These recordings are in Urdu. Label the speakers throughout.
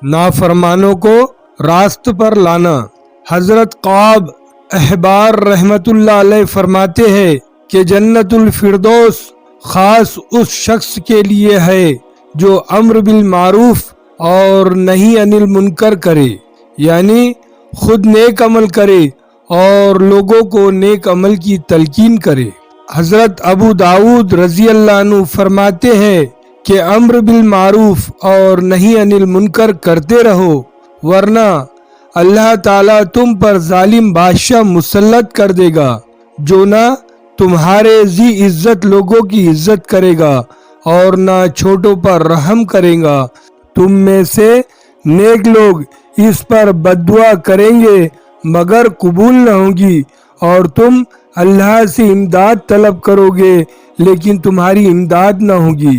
Speaker 1: نافرمانوں کو راست پر لانا۔ حضرت قعب احبار رحمت اللہ علیہ فرماتے ہیں کہ جنت الفردوس خاص اس شخص کے لیے ہے جو امر بالمعروف اور نہی عن المنکر کرے، یعنی خود نیک عمل کرے اور لوگوں کو نیک عمل کی تلقین کرے۔ حضرت ابو داؤد رضی اللہ عنہ فرماتے ہیں کہ امر بالمعروف اور نہی عن المنکر کرتے رہو، ورنہ اللہ تعالیٰ تم پر ظالم بادشاہ مسلط کر دے گا جو نہ تمہارے ذی عزت لوگوں کی عزت کرے گا اور نہ چھوٹوں پر رحم کرے گا۔ تم میں سے نیک لوگ اس پر بد دعا کریں گے مگر قبول نہ ہوگی، اور تم اللہ سے امداد طلب کرو گے لیکن تمہاری امداد نہ ہوگی،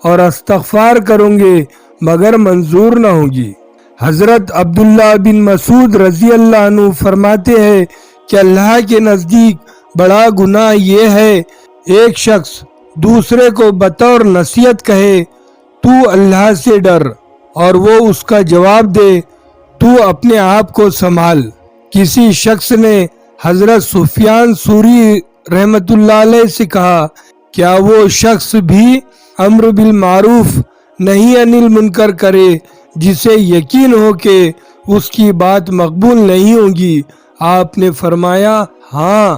Speaker 1: اور استغفار کرو گے مگر منظور نہ ہوگی۔ حضرت عبداللہ بن مسعود رضی اللہ عنہ فرماتے ہیں کہ اللہ کے نزدیک بڑا گناہ یہ ہے ایک شخص دوسرے کو بطور نصیحت کہے تو اللہ سے ڈر، اور وہ اس کا جواب دے تو اپنے آپ کو سنبھال۔ کسی شخص نے حضرت سفیان ثوری رحمت اللہ علیہ سے کہا، کیا وہ شخص بھی امر بالمعروف نہی عن المنکر کرے جسے یقین ہو کہ اس کی بات مقبول نہیں ہوگی؟ آپ نے فرمایا، ہاں۔